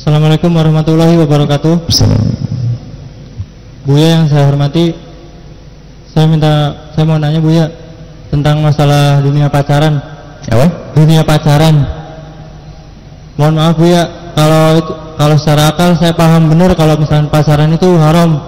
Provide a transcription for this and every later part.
Assalamualaikum warahmatullahi wabarakatuh. Buya yang saya hormati, saya mau nanya Buya tentang masalah dunia pacaran. Apa? Dunia pacaran. Mohon maaf Buya, kalau secara akal saya paham benar kalau misalnya pacaran itu haram.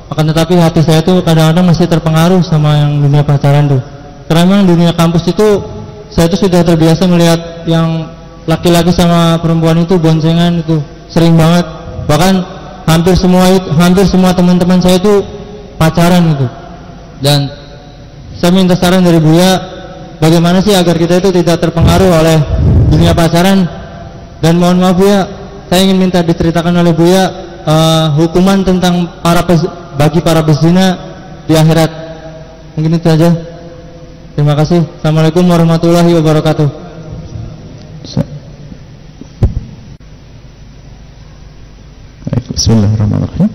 Akan tetapi hati saya tuh kadang-kadang masih terpengaruh sama yang dunia pacaran tuh. Karena memang dunia kampus itu saya tuh sudah terbiasa melihat yang laki-laki sama perempuan itu boncengan itu sering banget. Bahkan hampir semua teman-teman saya itu pacaran gitu. Dan saya minta saran dari Buya, bagaimana sih agar kita itu tidak terpengaruh oleh dunia pacaran. Dan mohon maaf Buya, saya ingin minta diceritakan oleh Buya hukuman tentang bagi para pezina di akhirat. Mungkin itu saja. Terima kasih. Assalamualaikum warahmatullahi wabarakatuh. Bismillahirrahmanirrahim.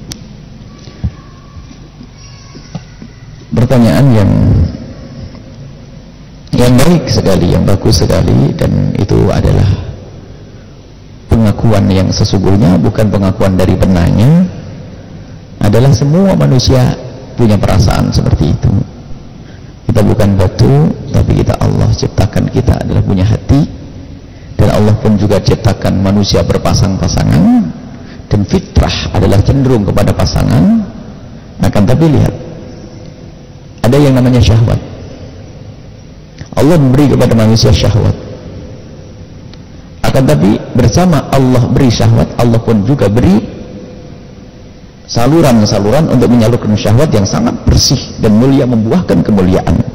Pertanyaan yang baik sekali, yang bagus sekali, dan itu adalah pengakuan yang sesungguhnya, bukan pengakuan dari penanya. Adalah semua manusia punya perasaan seperti itu. Kita bukan batu, tapi Allah ciptakan kita adalah punya hati, dan Allah pun juga ciptakan manusia berpasang-pasangan, dan fitrah adalah cenderung kepada pasangan. Akan tapi lihat, ada yang namanya syahwat. Allah memberi kepada manusia syahwat. Akan tapi bersama Allah beri syahwat, Allah pun juga beri saluran-saluran untuk menyalurkan syahwat yang sangat bersih dan mulia, membuahkan kemuliaan.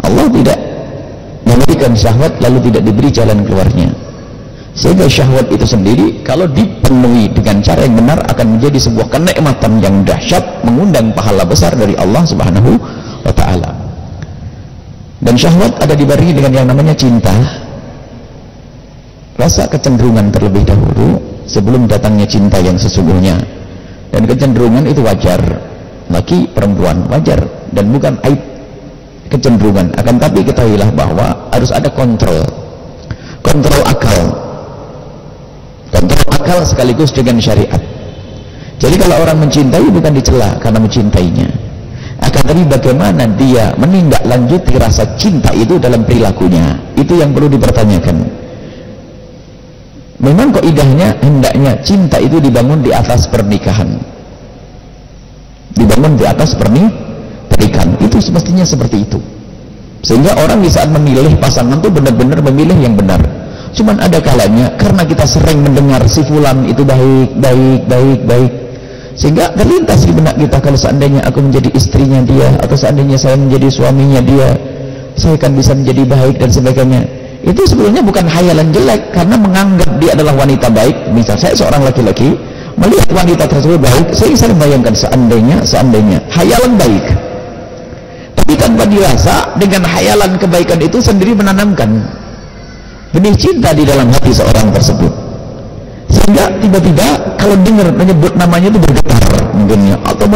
Allah tidak memberikan syahwat lalu tidak diberi jalan keluarnya. Sehingga syahwat itu sendiri kalau dipenuhi dengan cara yang benar akan menjadi sebuah kenikmatan yang dahsyat, mengundang pahala besar dari Allah Subhanahu wa ta'ala. Dan syahwat ada dibarengi dengan yang namanya cinta, rasa kecenderungan terlebih dahulu sebelum datangnya cinta yang sesungguhnya. Dan kecenderungan itu wajar, laki perempuan wajar, dan bukan aib kecenderungan. Akan tapi ketahuilah bahwa harus ada kontrol akal sekaligus dengan syariat. Jadi kalau orang mencintai bukan dicela karena mencintainya, akan tapi bagaimana dia menindaklanjuti rasa cinta itu dalam perilakunya, itu yang perlu dipertanyakan. Memang kaidahnya hendaknya cinta itu dibangun di atas pernikahan, dibangun di atas pernikahan, itu semestinya seperti itu. Sehingga orang di saat memilih pasangan itu benar-benar memilih yang benar. Cuman ada kalanya karena kita sering mendengar si fulan itu baik, sehingga terlintas di benak kita, kalau seandainya aku menjadi istrinya dia, atau seandainya saya menjadi suaminya dia, saya akan bisa menjadi baik dan sebagainya. Itu sebetulnya bukan khayalan jelek, karena menganggap dia adalah wanita baik. Misal saya seorang laki-laki melihat wanita tersebut baik, saya bisa membayangkan seandainya khayalan baik, tapi tanpa dirasa dengan khayalan kebaikan itu sendiri menanamkan benih cinta di dalam hati seorang tersebut, sehingga tiba-tiba kalau dengar menyebut namanya itu bergetar mungkin, atau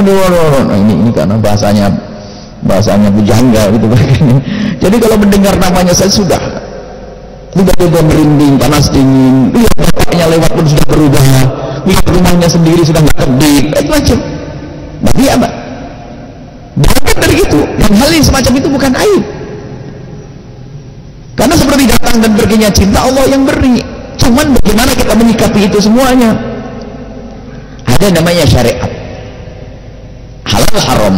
ini karena bahasanya bujangga gitu. Jadi kalau mendengar namanya saya sudah tiba-tiba merinding, panas dingin, lihat bapaknya lewat pun sudah berubah, lihat rumahnya sendiri sudah nggak kedip, itu macam. Berarti apa? Berangkat dari itu, dan hal yang semacam itu bukan aib, karena seperti datang dan perginya cinta Allah yang beri. Cuman bagaimana kita menyikapi itu semuanya? Ada namanya syariat, halal haram.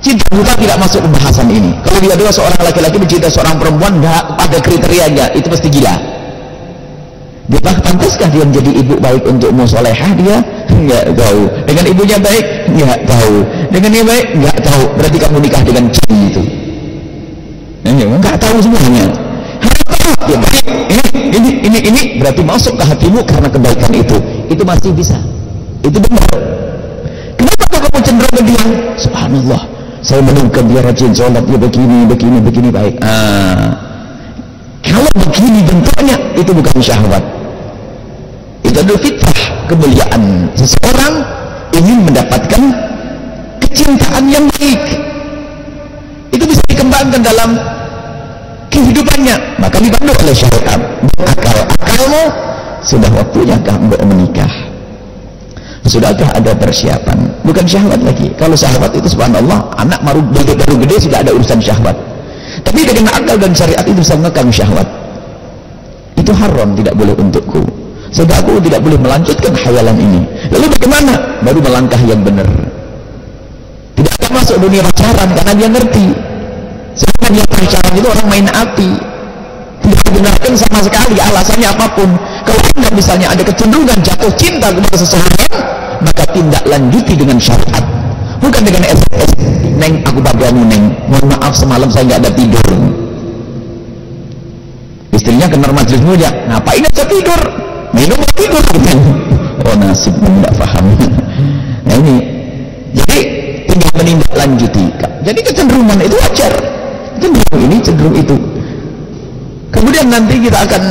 Cinta buta tidak masuk pembahasan ini. Kalau dia adalah seorang laki-laki mencintai seorang perempuan, nggak pada kriterianya, itu pasti gila. Dia pantaskah dia menjadi ibu baik untukmu, solehah dia? Nggak tahu. Dengan ibunya baik? Nggak tahu. Dengan dia baik? Nggak tahu. Berarti kamu nikah dengan jin itu. Nggak tahu semuanya. Dia baik. Ini berarti masuk ke hatimu karena kebaikan itu. Itu masih bisa. Itu benar. Kenapa kamu cenderung ke dia? Subhanallah, saya menemukan dia rajin sholat, dia begini baik. Kalau begini bentuknya, itu bukan syahwat, itu adalah fitrah, kemuliaan. Seseorang ingin mendapatkan kecintaan yang baik, itu bisa dikembangkan dalam kehidupannya, maka dipandu oleh syariat. Akalmu sudah waktunyakah engkau menikah? Sudahkah ada persiapan? Bukan syahwat lagi. Kalau syahwat itu subhanallah, anak baru gede sudah ada urusan syahwat. Tapi dengan akal dan syariat itu bisa mengekang syahwat. Itu haram, tidak boleh untukku. Sehingga aku tidak boleh melanjutkan khayalan ini. Lalu bagaimana? Baru melangkah yang benar. Tidak akan masuk dunia pacaran karena dia ngerti. Sebenarnya dia pacaran itu orang main api. Tidak digunakan sama sekali, alasannya apapun. Kalau anda misalnya ada kecenderungan jatuh cinta kepada seseorang, maka tindak lanjuti dengan syariat, bukan dengan SMS. Neng, aku padamu neng, mohon maaf semalam saya nggak ada tidur. Istrinya ke majelis mulia, ngapain aja tidur? Minum tidur gitu. Oh nasib, tidak paham. Nah ini, jadi tinggal menindaklanjuti. Jadi kecenderungan itu wajar, cenderung ini cenderung itu. Kemudian nanti kita akan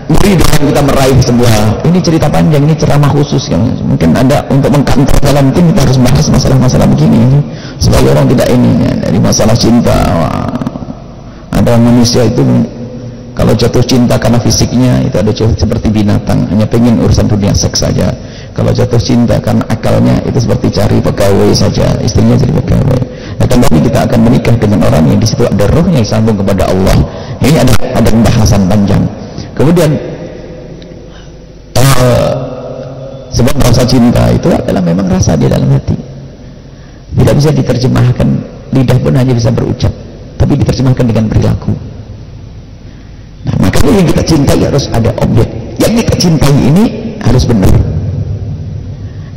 beri dengan kita meraih sebuah, ini cerita panjang, ini ceramah khusus yang mungkin ada untuk mengkantor dalam tim. Kita harus bahas masalah-masalah begini ini supaya orang tidak ini ya, dari masalah cinta. Ada manusia itu kalau jatuh cinta karena fisiknya itu ada seperti binatang, hanya pengen urusan dunia seks saja. Kalau jatuh cinta karena akalnya itu seperti cari pegawai saja, istrinya jadi pegawai. Nah, kembali kita akan menikah dengan orang yang di situ ada rohnya yang sambung kepada Allah. Ini ada pembahasan panjang. Kemudian sebab rasa cinta itu adalah memang rasa di dalam hati, tidak bisa diterjemahkan, lidah pun hanya bisa berucap, tapi diterjemahkan dengan perilaku. Nah, makanya yang kita cintai harus ada objek, yang kita cintai ini harus benar.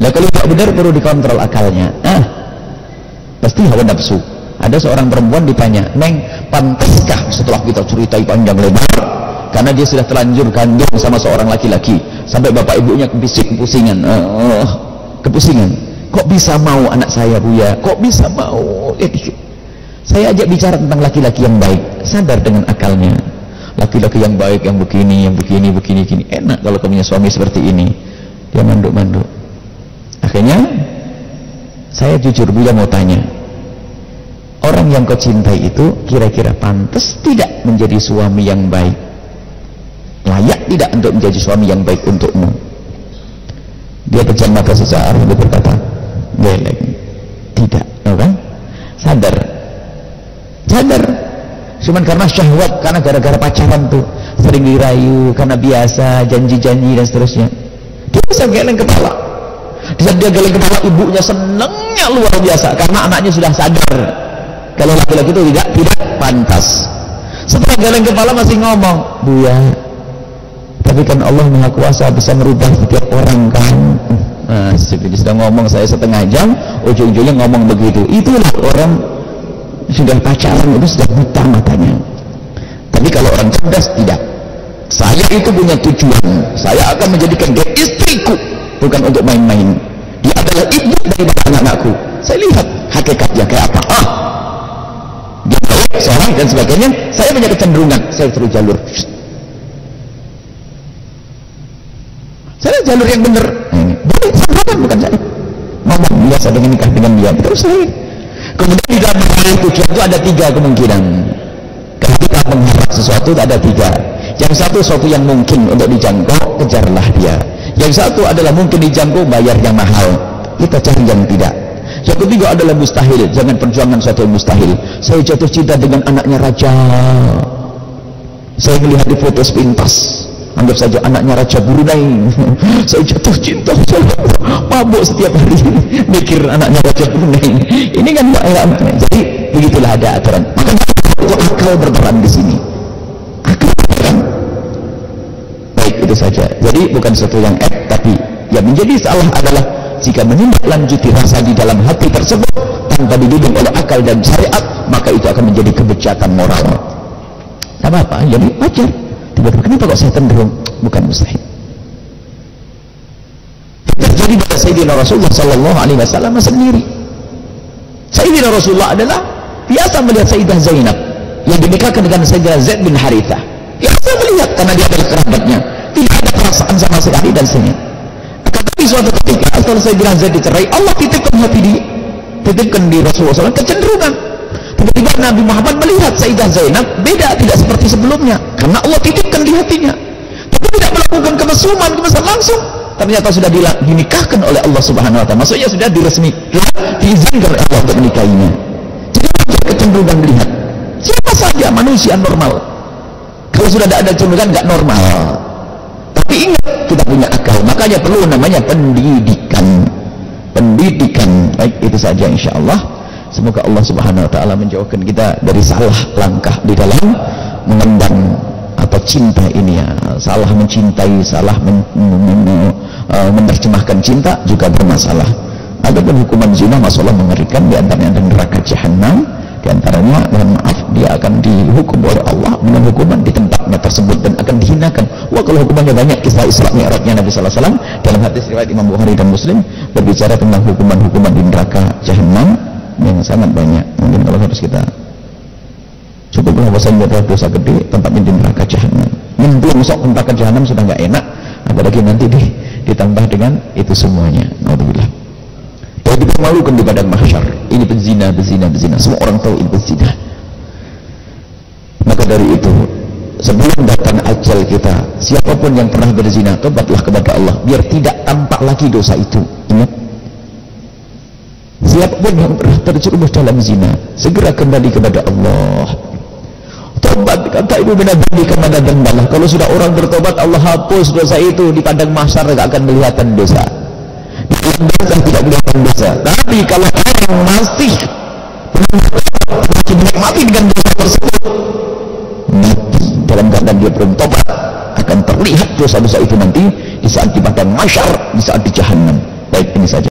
Nah, kalau tidak benar perlu dikontrol akalnya. Pasti hawa nafsu. Ada seorang perempuan ditanya, Neng, pantaskah setelah kita ceritai panjang lebar, karena dia sudah terlanjur kandung sama seorang laki-laki, sampai bapak ibunya kepusingan, kok bisa mau anak saya Buya, kok bisa mau ya, saya ajak bicara tentang laki-laki yang baik, sadar dengan akalnya, laki-laki yang baik, yang begini, enak kalau kamu punya suami seperti ini. Dia manduk-manduk. Akhirnya saya jujur Buya mau tanya, orang yang kau cintai itu kira-kira pantas tidak menjadi suami yang baik, layak tidak untuk menjadi suami yang baik untukmu? Dia pejam mata sesaat dan berkata, geleng, tidak, kan? Sadar, cuman karena syahwat, karena gara-gara pacaran tuh sering dirayu, karena biasa janji-janji dan seterusnya, dia bisa geleng kepala. Di saat dia geleng kepala, ibunya senangnya luar biasa karena anaknya sudah sadar kalau laki-laki itu tidak pantas. Setelah geleng kepala masih ngomong, Buya, tapi kan Allah Maha Kuasa bisa merubah setiap orang kan. Nah, dia sudah ngomong saya setengah jam, ujung-ujungnya ngomong begitu. Itulah orang sudah pacaran itu sudah buta matanya. Tapi kalau orang cerdas tidak. Saya itu punya tujuan, saya akan menjadikan dia istriku, bukan untuk main-main. Dia adalah ibu daripada anak-anakku. Saya lihat hakikatnya kayak apa. Dia baik, soleh dan sebagainya. Saya punya kecenderungan, saya terus jalur. Saya jalur yang benar. Boleh, saya bukan saya. Ngomong biasa dengan nikah dengan dia, terus saya. Kemudian di dalam meraih tujuan itu ada 3 kemungkinan. Kalau kita mengharap sesuatu ada 3. Yang satu sesuatu yang mungkin untuk dijangkau, kejarlah dia. Yang satu adalah mungkin dijangkau, bayar yang mahal, kita cari yang tidak. Yang ketiga adalah mustahil, jangan perjuangan suatu yang mustahil. Saya jatuh cinta dengan anaknya raja, saya melihat di foto sepintas, anggap saja anaknya Raja Brunei. Saya jatuh cinta, saya mabuk setiap hari mikir anaknya Raja Brunei. Ini kan jadi begitulah ada aturan. Maka itu akal berperan di sini. Akal berperan. Baik, itu saja. Jadi bukan sesuatu yang tapi yang menjadi salah adalah jika menindaklanjuti rasa di dalam hati tersebut tanpa didukung oleh akal dan syariat, maka itu akan menjadi kebejatan moral. Tak apa-apa, jadi wajar. Tiba-tiba kenapa kok saya cenderung? Bukan mustahil. Terjadi pada Sayyidina Rasulullah Sallallahu Alaihi Wasallam sendiri. Sayyidina Rasulullah adalah biasa melihat Sayyidah Zainab yang dinikahkan dengan Sayyidina Zaid bin Harithah. Biasa melihat karena dia adalah kerabatnya, tidak ada perasaan sama sekali dan senyum. Tapi suatu ketika setelah Sayyidina Zaid dicerai, Allah titipkan hati dia, titipkan di Rasulullah SAW kecenderungan. Tiba-tiba Nabi Muhammad melihat Sayyidah Zainab beda, tidak seperti sebelumnya, karena Allah titipkan di hatinya. Tapi tidak melakukan kemesuman langsung ternyata sudah dinikahkan oleh Allah Subhanahu wa taala. Maksudnya sudah diizinkan oleh Allah untuk menikahinya. Jadi kecenderungan melihat siapa saja manusia normal. Kalau sudah ada kecenderungan nggak normal. Tapi ingat, kita punya akal, makanya perlu namanya pendidikan. Baik, itu saja insyaallah. Semoga Allah Subhanahu wa taala menjauhkan kita dari salah langkah di dalam mengemban atau cinta ini ya. Salah mencintai, salah menerjemahkan cinta juga bermasalah. Adapun hukuman zina masalah mengerikan, di antaranya neraka jahanam, di antaranya mohon maaf dia akan dihukum oleh Allah dengan hukuman di tempatnya tersebut dan akan dihinakan. Wah, kalau hukumannya banyak, kisah Isra Mi'rajnya Nabi sallallahu alaihi wasallam dalam hadis riwayat Imam Bukhari dan Muslim berbicara tentang hukuman-hukuman di neraka jahanam yang sangat banyak. Mungkin kalau harus kita cukuplah bahasanya adalah dosa gede, tempatnya di neraka jahanam. Belum sok neraka jahanam sudah nggak enak, apalagi nanti ditambah dengan itu semuanya. Alhamdulillah. Dan dipermalukan di padang mahsyar. Ini berzina. Semua orang tahu ini berzina. Maka dari itu, sebelum datang ajal kita, siapapun yang pernah berzina, tobatlah kepada Allah biar tidak tampak lagi dosa itu. Ingat, siapapun yang pernah terjerumus dalam zina, segera kembali kepada Allah. Tobat, kata Ibu Binabdi kemana dendalah. Kalau sudah orang bertobat, Allah hapus dosa itu. Di padang mahsyar tidak akan kelihatan dosa. Di padang mahsyar tidak kelihatan dosa. Tapi kalau orang masih menikmati dengan dosa tersebut, mati dalam keadaan dia belum tobat, akan terlihat dosa-dosa itu nanti di saat di padang mahsyar, di saat di jahanam. Baik, ini saja.